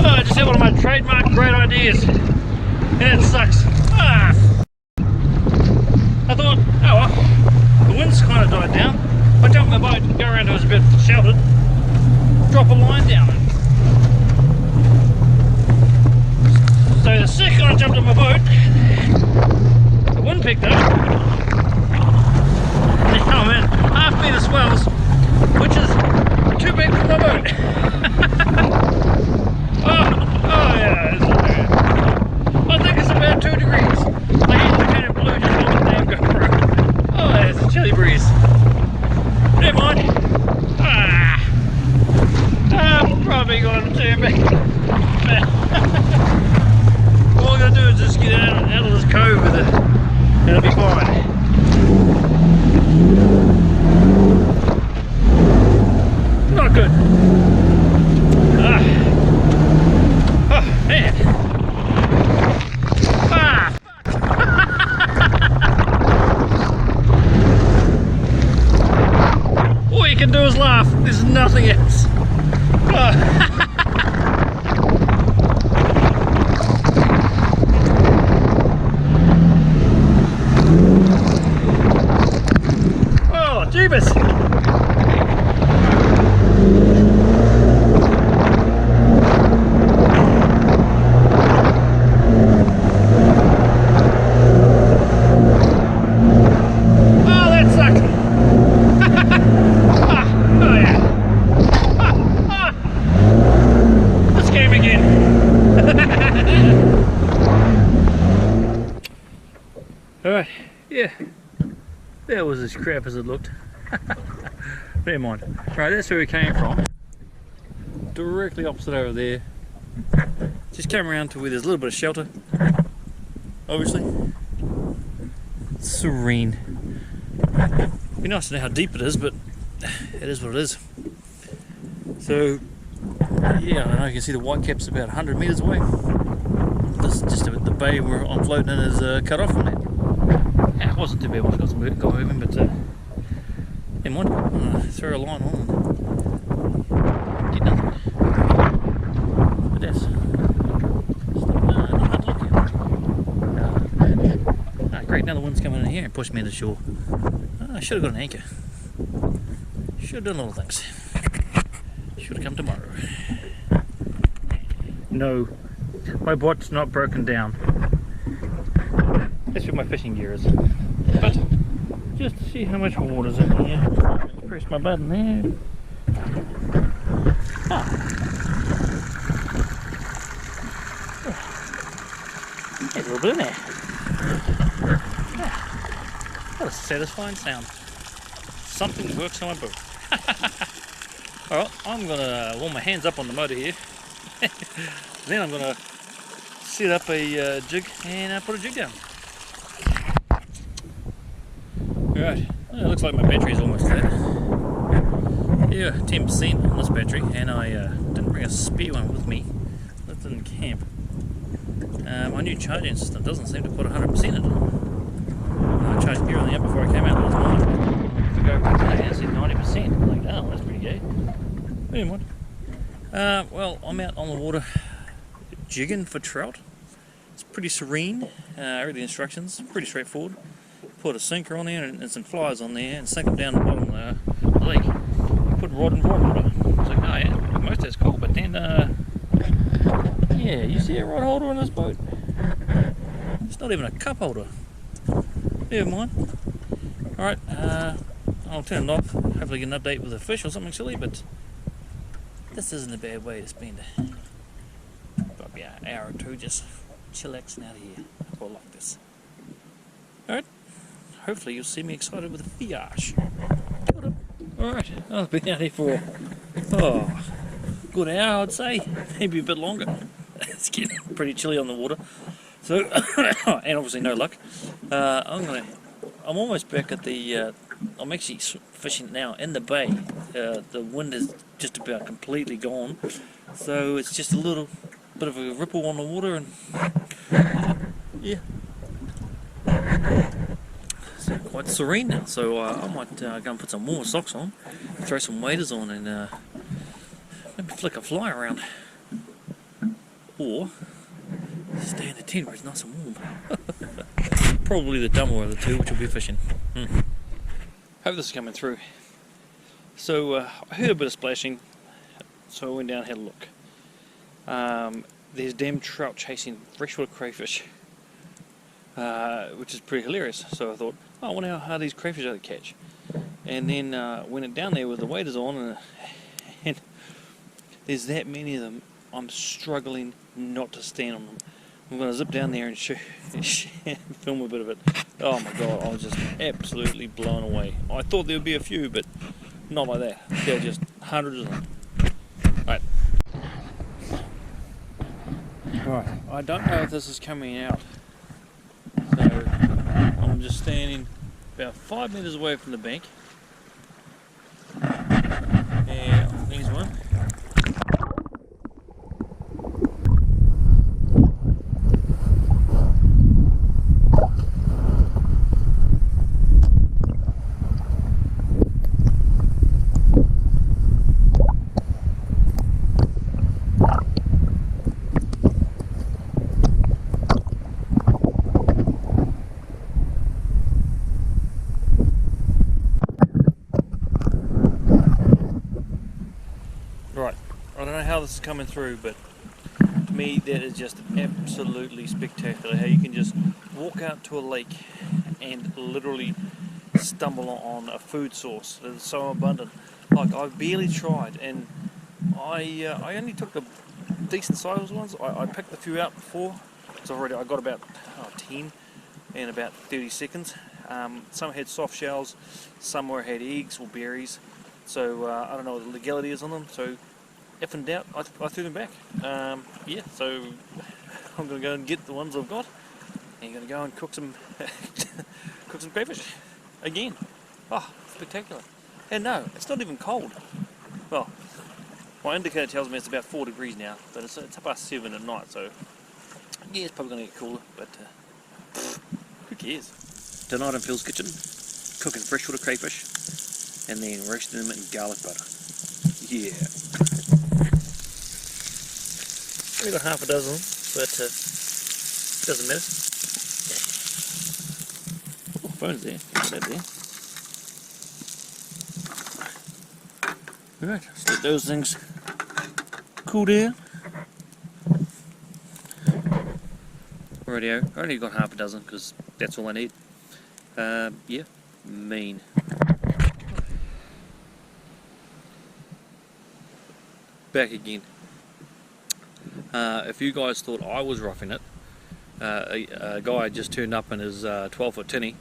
I just had one of my trademark great ideas, and it sucks. I thought, oh well, the wind's kind of died down. I jump in the boat, go around to it was a bit sheltered, drop a line down it. So the second I jumped in my boat, the wind picked up. Now I'm in half-meter swells, which is too big for my boat. oh yeah, I think it's about 2 degrees. I hate the kind of blue just on the damn GoPro. Oh, yeah, it's a chilly breeze. Never mind. I'm probably going to turn back. All I'm going to do is just get out of this cove with it. It'll be fine. Not good. Oh, man. All you can do is laugh. There's nothing else. Oh, jeebus. Alright, yeah, that was as crap as it looked. Never mind. Right, that's where we came from. Directly opposite over there. Just came around to where there's a little bit of shelter. Obviously. Serene. Be nice to know how deep it is, but it is what it is. So, yeah, I don't know, you can see the white cap's about 100 metres away. This just the bay where I'm floating in is cut off from that. Yeah, it wasn't too bad once I got moving, but never mind. I'm going to throw a line on and get nothing. But that's not hard to look at. Great, now the wind's coming in here and pushed me to shore. I should have got an anchor. Should have done little things. Should have come tomorrow. No, my boat's not broken down. That's where my fishing gear is. But just to see how much water's in here, press my button there. There's a little bit in there. What a satisfying sound. Something works on my boat. Alright, I'm going to warm my hands up on the motor here. Then I'm going to set up a jig and put a jig down. Alright, well, it looks like my battery's almost dead. Yeah, 10% on this battery, and I didn't bring a spare one with me. Left it in camp. My new charging system doesn't seem to put 100% in it. I charged everything up before I came out last night. To go back today, it said 90%. I'm like, oh, that's pretty gay. Anyway, well, I'm out on the water jigging for trout. It's pretty serene. I read the instructions, pretty straightforward. Put a sinker on there and some flies on there and sink them down the bottom of the lake. Put rod and rod holder. It's like, oh yeah, most of that's cool, but then, yeah, you see a rod holder on this boat? It's not even a cup holder. Never mind. Alright, I'll turn it off. Hopefully get an update with a fish or something silly, but this isn't a bad way to spend probably an hour or two just chillaxing out here. I quite like this. Alright. Hopefully you'll see me excited with a fish. Alright, I've been out here for, good hour I'd say, maybe a bit longer. It's getting pretty chilly on the water. So, and obviously no luck. I'm almost back at the, I'm actually fishing now in the bay. The wind is just about completely gone. So it's just a little bit of a ripple on the water and, yeah. It's quite serene now, so I might go and put some warmer socks on, throw some waders on and maybe flick a fly around. or stay in the tent where it's nice and warm. Probably the dumber of the two, which will be fishing. Hope this is coming through. So I heard a bit of splashing, so I went down and had a look. There's damn trout chasing freshwater crayfish, which is pretty hilarious. So I thought, oh, I wonder how hard these crayfish are to catch. And then went down there with the waders on, and there's that many of them. I'm struggling not to stand on them. I'm going to zip down there and film a bit of it. Oh my god, I was just absolutely blown away. I thought there would be a few, but not like that. There are just hundreds of them. Right. Right, I don't know if this is coming out. So I'm just standing about 5 meters away from the bank. And there's one. Right, I don't know how this is coming through, but to me that is just absolutely spectacular. How you can just walk out to a lake and literally stumble on a food source that is so abundant. Like, I've barely tried, and I only took the decent sized ones. I picked a few out before, so I got about 10 in about 30 seconds. Some had soft shells, some had eggs or berries. So I don't know what the legality is on them, so if in doubt, I threw them back. Yeah, so I'm going to go and get the ones I've got, and I'm going to go and cook some cook some crayfish again. Oh, spectacular. And no, it's not even cold. Well, my indicator tells me it's about 4 degrees now, but it's past 7 at night, so yeah, it's probably going to get cooler, but who cares? Tonight in Phil's kitchen, cooking freshwater crayfish, and then roasting them in garlic butter. Yeah. Only got half a dozen, but doesn't matter. Oh, phone's there. Put that there. Alright, let's let those things cool down. Rightio, I only got half a dozen because that's all I need. Yeah, mean. Back again. If you guys thought I was roughing it, a guy just turned up in his 12-foot tinny,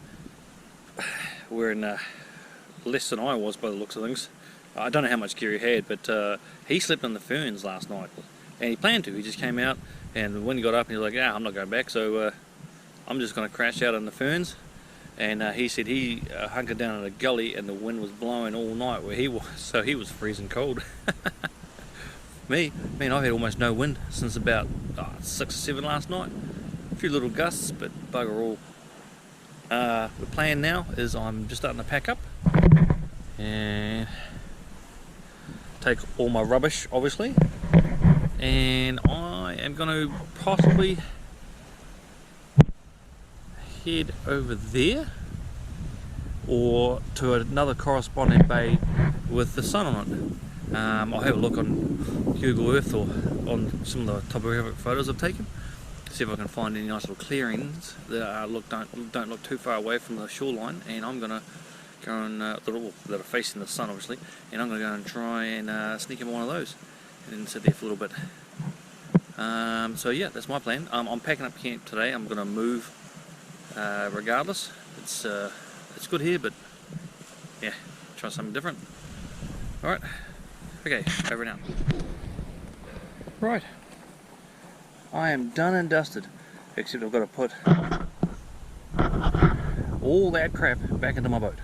wearing less than I was by the looks of things. I don't know how much gear he had, but he slept in the ferns last night, and he planned to. He just came out, and when he got up, he was like, "Yeah, I'm not going back, so I'm just going to crash out in the ferns." And he said he hunkered down in a gully, and the wind was blowing all night where he was, so he was freezing cold. Me, man, I've had almost no wind since about 6 or 7 last night. A few little gusts, but bugger all. The plan now is I'm just starting to pack up and take all my rubbish, obviously, and I am going to possibly head over there or to another corresponding bay with the sun on it. I'll have a look on Google Earth or on some of the topographic photos I've taken, see if I can find any nice little clearings that don't look too far away from the shoreline, and I'm gonna go and that are facing the sun, obviously, and I'm gonna go and try and sneak in one of those and then sit there for a little bit. So yeah, that's my plan. I'm packing up camp today. I'm gonna move regardless. It's good here, but yeah, try something different. All right. Okay, over and out. Right, I am done and dusted, except I've got to put all that crap back into my boat.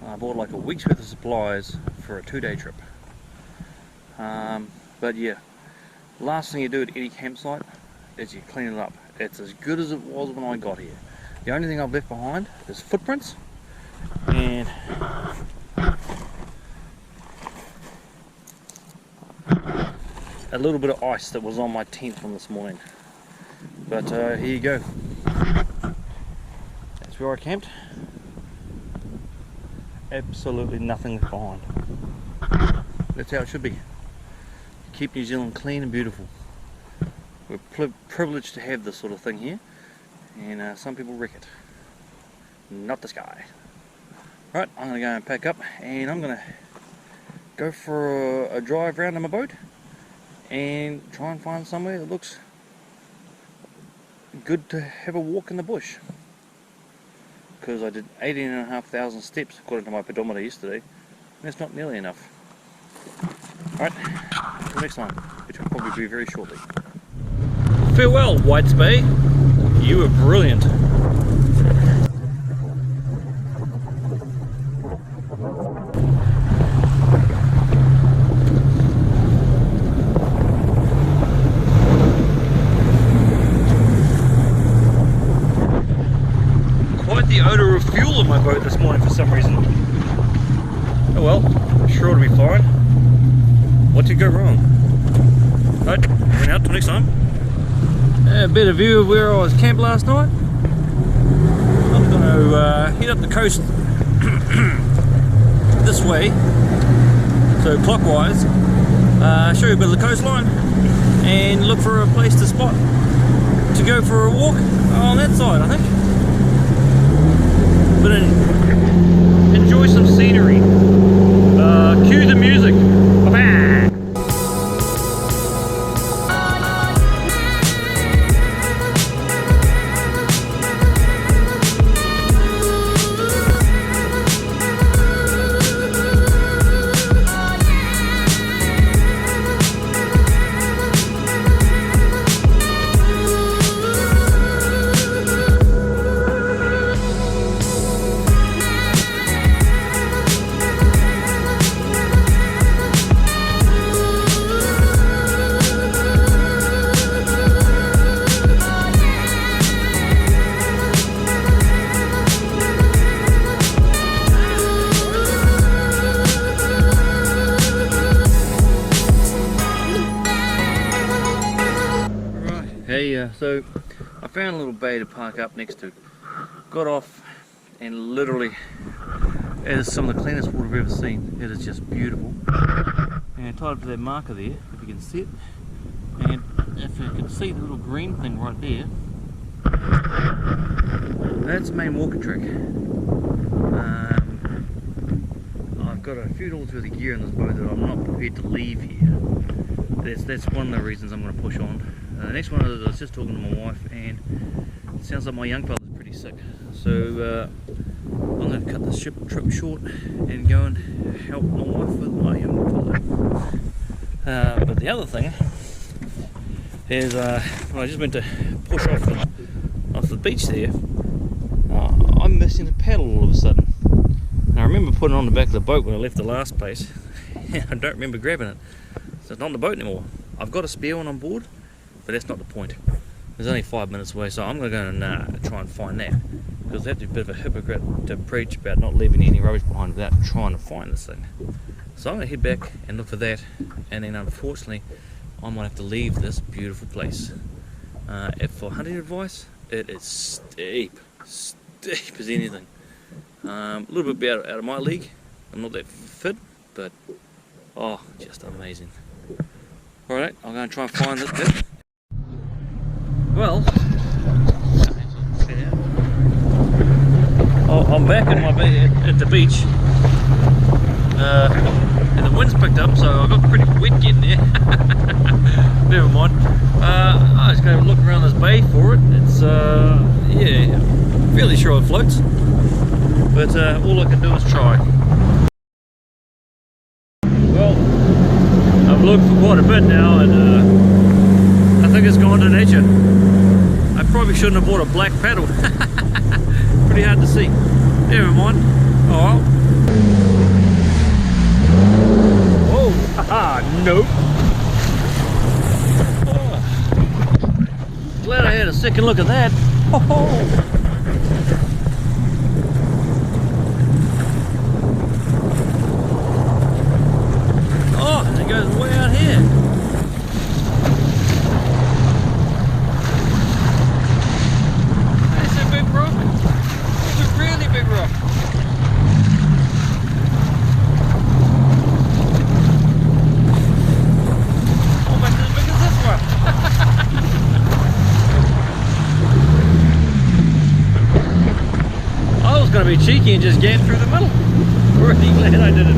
I bought like a week's worth of supplies for a 2-day trip. But yeah, last thing you do at any campsite is you clean it up. It's as good as it was when I got here. The only thing I've left behind is footprints and a little bit of ice that was on my tent from this morning. But here you go. That's where I camped. Absolutely nothing behind. That's how it should be. Keep New Zealand clean and beautiful. We're privileged to have this sort of thing here, and some people wreck it. Not this guy. Right, I'm going to go and pack up, and I'm going to go for a drive around in my boat and try and find somewhere that looks good to have a walk in the bush. Because I did 18,500 steps according to my pedometer yesterday, and that's not nearly enough. Alright, until next time, which will probably be very shortly. Farewell, Whites Bay. You were brilliant. Quite the odour of fuel on my boat this morning for some reason. Oh well, I'm sure it'll be fine. What did go wrong? Right, went out till next time. A better view of where I was camped last night. I'm going to head up the coast this way, so clockwise, show you a bit of the coastline and look for a place to spot to go for a walk on that side, I think. But enjoy some scenery. Cue the music. Bye-bye. So I found a little bay to park up next to. Got off, and literally it is some of the cleanest water I've ever seen. It is just beautiful. And tied up to that marker there, if you can see it. And if you can see the little green thing right there, that's the main walking track. I've got a few dollars worth of gear in this boat that I'm not prepared to leave here. That's one of the reasons I'm going to push on. The next one is I was just talking to my wife, and it sounds like my young fella's pretty sick. So I'm going to cut this trip short and go and help my wife with my young fella. But the other thing is, when I just went to push off the beach there, I'm missing a paddle all of a sudden. And I remember putting it on the back of the boat when I left the last place. I don't remember grabbing it, so it's not on the boat anymore. I've got a spare one on board, but that's not the point. It's only 5 minutes away, so I'm going to go and try and find that, because I have to be a bit of a hypocrite to preach about not leaving any rubbish behind without trying to find this thing. So I'm going to head back and look for that, and then unfortunately I might have to leave this beautiful place. If for hunting advice, it is steep as anything. A little bit out of my league. I'm not that fit, but oh, just amazing. Alright, I'm going to try and find this bit. Well, I'm back in my bay at the beach, and the wind's picked up, so I got pretty wet getting there. Never mind. I was going to look around this bay for it. It's yeah, fairly sure it floats, but all I can do is try. Well, I've looked for quite a bit now, and I think it's gone to nature. I probably shouldn't have bought a black paddle. Pretty hard to see. Never mind. Oh well. Oh, haha, nope. Oh, glad I had a second look at that. Oh. Oh, it goes way out here. cheeky and just get through the middle. Really glad I did it.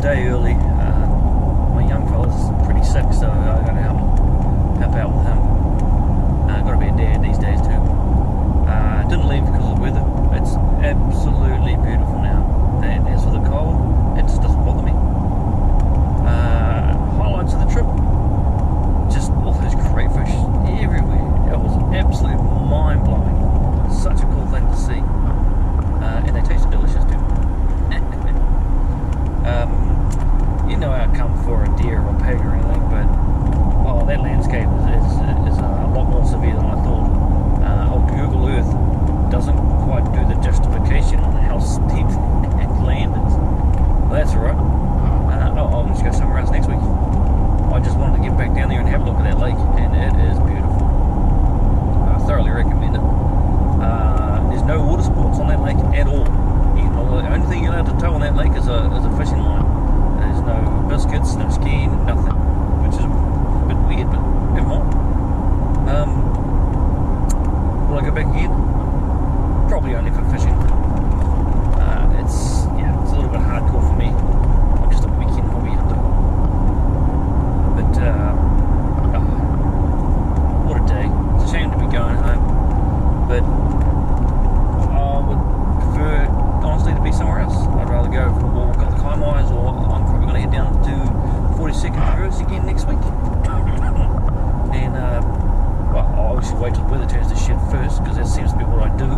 Day early. My young fella's pretty sick, so I gotta help out with him. Gotta be a dad these days too. Didn't leave because of the weather. It's absolutely beautiful now. And as for the cold, it just doesn't bother me. Highlights of the trip, just all those crayfish everywhere. It was absolutely mind blowing. Such a cool thing to see. And they tasted delicious too. You know I come for a deer or a pig or anything, but oh, that landscape is a lot more severe than I thought. Old Google Earth doesn't quite do the justification on how steep land is. Well, that's alright. I'll just go somewhere else next week. I just wanted to get back down there and have a look at that lake, and it is beautiful. I thoroughly recommend it. There's no water sports on that lake at all. The only thing you're allowed to tow on that lake is a fishing line. There's no biscuits, no skiing, nothing, which is a bit weird, but never mind. Will I go back again? Probably only for fishing. It's a little bit hardcore for me. I'm just a weekend hobby hunter. But what a day! It's a shame to be going home, but I would prefer honestly to be somewhere else. I'd rather go for a walk up the Kaimais, or I'm probably going to head down to 42nd Reverse again next week. And well, I'll obviously wait till the weather turns to shit first, because that seems to be what I do.